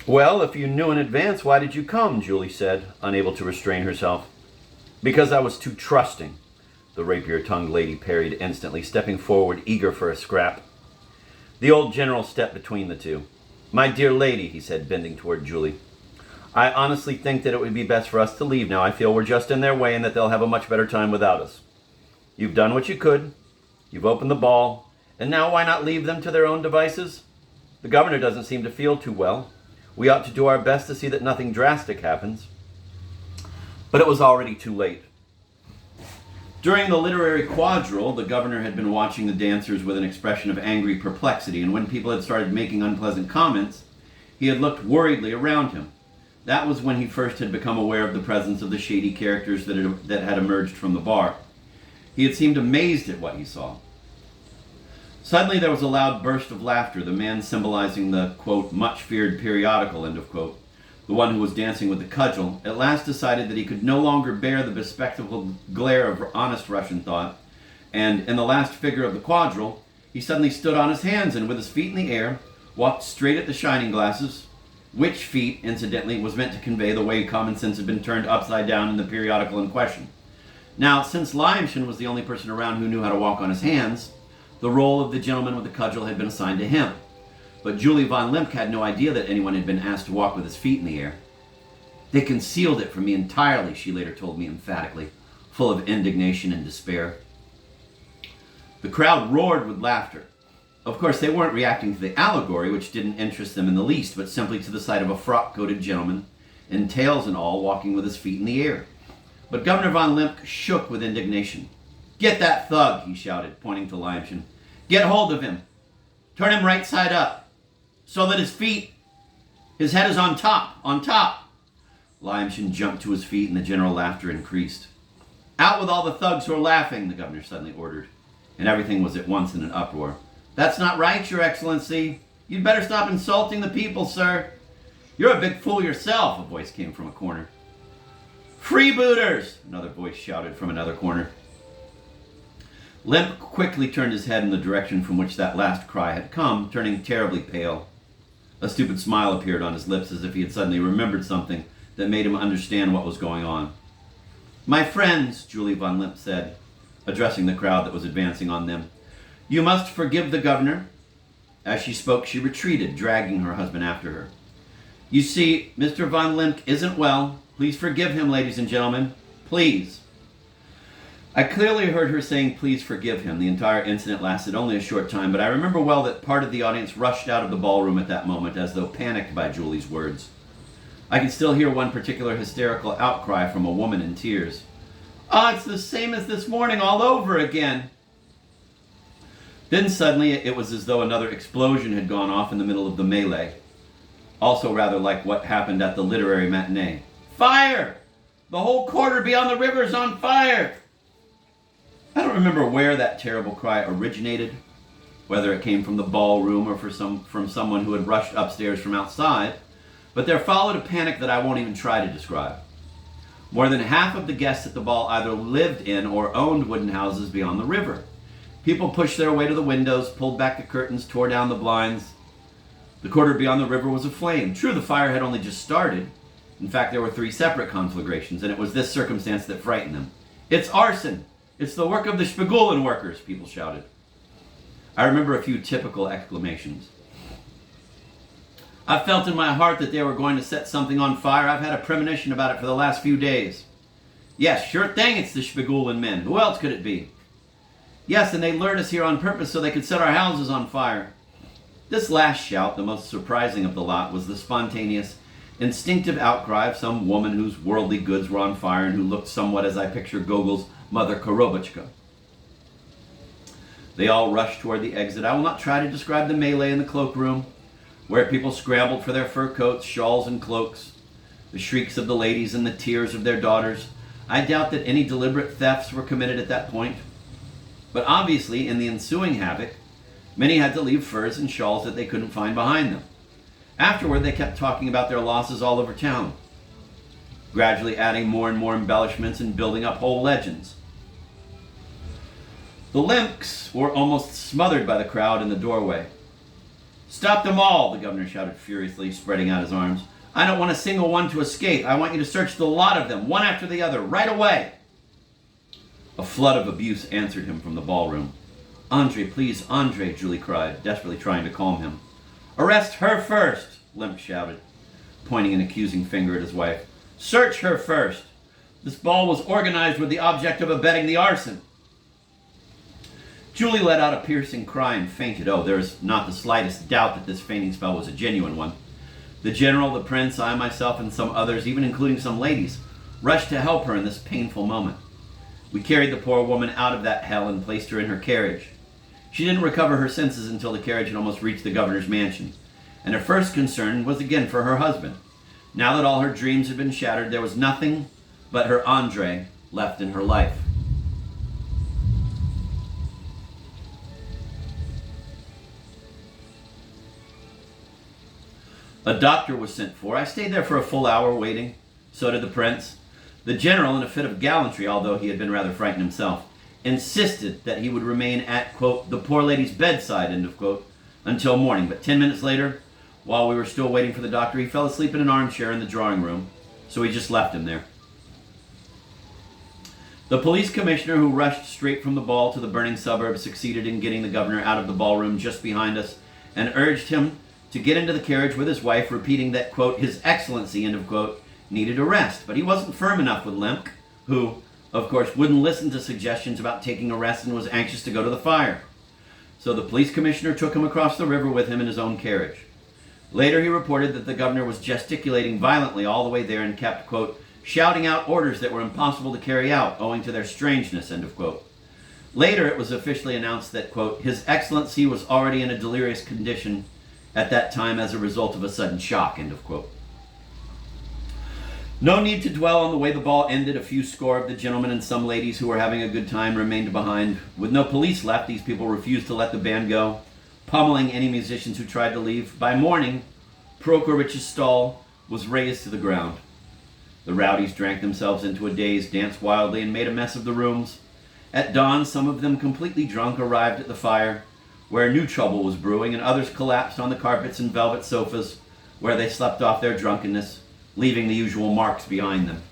Well, if you knew in advance, why did you come? Julie said, unable to restrain herself. Because I was too trusting, the rapier-tongued lady parried instantly, stepping forward, eager for a scrap. The old general stepped between the two. My dear lady, he said, bending toward Julie, I honestly think that it would be best for us to leave now. I feel we're just in their way and that they'll have a much better time without us. You've done what you could. You've opened the ball. And now why not leave them to their own devices? The governor doesn't seem to feel too well. We ought to do our best to see that nothing drastic happens. But it was already too late. During the literary quadrille, the governor had been watching the dancers with an expression of angry perplexity, and when people had started making unpleasant comments, he had looked worriedly around him. That was when he first had become aware of the presence of the shady characters that had emerged from the bar. He had seemed amazed at what he saw. Suddenly there was a loud burst of laughter, the man symbolizing the, quote, much-feared periodical, end of quote. The one who was dancing with the cudgel, at last decided that he could no longer bear the bespectacled glare of honest Russian thought, and in the last figure of the quadrille, he suddenly stood on his hands and with his feet in the air, walked straight at the shining glasses, which feat, incidentally, was meant to convey the way common sense had been turned upside down in the periodical in question. Now, since Lyamshin was the only person around who knew how to walk on his hands, the role of the gentleman with the cudgel had been assigned to him. But Julie von Limp had no idea that anyone had been asked to walk with his feet in the air. They concealed it from me entirely, she later told me emphatically, full of indignation and despair. The crowd roared with laughter. Of course, they weren't reacting to the allegory, which didn't interest them in the least, but simply to the sight of a frock-coated gentleman, in tails and all, walking with his feet in the air. But Governor von Limp shook with indignation. Get that thug, he shouted, pointing to Lyamshin. Get hold of him. Turn him right side up, so that his head is on top. Lyamshin jumped to his feet and the general laughter increased. Out with all the thugs who are laughing, the governor suddenly ordered, and everything was at once in an uproar. That's not right, Your Excellency. You'd better stop insulting the people, sir. You're a big fool yourself, a voice came from a corner. Freebooters, another voice shouted from another corner. Limp quickly turned his head in the direction from which that last cry had come, turning terribly pale. A stupid smile appeared on his lips as if he had suddenly remembered something that made him understand what was going on. My friends, Julie von Limp said, addressing the crowd that was advancing on them, you must forgive the governor. As she spoke, she retreated, dragging her husband after her. You see, Mr. von Limp isn't well. Please forgive him, ladies and gentlemen. Please. I clearly heard her saying, please forgive him. The entire incident lasted only a short time, but I remember well that part of the audience rushed out of the ballroom at that moment as though panicked by Julie's words. I can still hear one particular hysterical outcry from a woman in tears. Oh, it's the same as this morning all over again. Then suddenly it was as though another explosion had gone off in the middle of the melee. Also rather like what happened at the literary matinee. Fire! The whole quarter beyond the river is on fire! I don't remember where that terrible cry originated, whether it came from the ballroom or from someone who had rushed upstairs from outside, but there followed a panic that I won't even try to describe. More than half of the guests at the ball either lived in or owned wooden houses beyond the river. People pushed their way to the windows, pulled back the curtains, tore down the blinds. The quarter beyond the river was aflame. True, the fire had only just started. In fact, there were 3 separate conflagrations, and it was this circumstance that frightened them. It's arson! It's the work of the Spigulin workers, people shouted. I remember a few typical exclamations. I felt in my heart that they were going to set something on fire. I've had a premonition about it for the last few days. Yes, sure thing, it's the Spigulin men. Who else could it be? Yes, and they lured us here on purpose so they could set our houses on fire. This last shout, the most surprising of the lot, was the spontaneous, instinctive outcry of some woman whose worldly goods were on fire and who looked somewhat as I picture Gogol's Mother Korobotchka. They all rushed toward the exit. I will not try to describe the melee in the cloakroom, where people scrambled for their fur coats, shawls, and cloaks, the shrieks of the ladies and the tears of their daughters. I doubt that any deliberate thefts were committed at that point. But obviously, in the ensuing havoc, many had to leave furs and shawls that they couldn't find behind them. Afterward, they kept talking about their losses all over town, gradually adding more and more embellishments and building up whole legends. The Limps were almost smothered by the crowd in the doorway. Stop them all, the governor shouted furiously, spreading out his arms. I don't want a single one to escape. I want you to search the lot of them, one after the other, right away. A flood of abuse answered him from the ballroom. Andre, please, Andre, Julie cried, desperately trying to calm him. Arrest her first, Lemp shouted, pointing an accusing finger at his wife. Search her first. This ball was organized with the object of abetting the arson. Julie let out a piercing cry and fainted. Oh, there is not the slightest doubt that this fainting spell was a genuine one. The general, the prince, I myself, and some others, even including some ladies, rushed to help her in this painful moment. We carried the poor woman out of that hell and placed her in her carriage. She didn't recover her senses until the carriage had almost reached the governor's mansion, and her first concern was again for her husband. Now that all her dreams had been shattered, there was nothing but her Andre left in her life. A doctor was sent for. I stayed there for a full hour waiting. So did the prince. The general, in a fit of gallantry, although he had been rather frightened himself, insisted that he would remain at, quote, the poor lady's bedside, end of quote, until morning. But 10 minutes later, while we were still waiting for the doctor, he fell asleep in an armchair in the drawing room, so we just left him there. The police commissioner, who rushed straight from the ball to the burning suburb, succeeded in getting the governor out of the ballroom just behind us and urged him to get into the carriage with his wife, repeating that, quote, His Excellency, end of quote, needed a rest. But he wasn't firm enough with Lemp, who, of course, wouldn't listen to suggestions about taking a rest and was anxious to go to the fire. So the police commissioner took him across the river with him in his own carriage. Later he reported that the governor was gesticulating violently all the way there and kept, quote, shouting out orders that were impossible to carry out owing to their strangeness, end of quote. Later it was officially announced that, quote, His Excellency was already in a delirious condition at that time as a result of a sudden shock, end of quote. No need to dwell on the way the ball ended. A few score of the gentlemen and some ladies who were having a good time remained behind. With no police left, these people refused to let the band go, pummeling any musicians who tried to leave. By morning, Prokovich's stall was razed to the ground. The rowdies drank themselves into a daze, danced wildly, and made a mess of the rooms. At dawn, some of them, completely drunk, arrived at the fire, where new trouble was brewing, and others collapsed on the carpets and velvet sofas, where they slept off their drunkenness, leaving the usual marks behind them.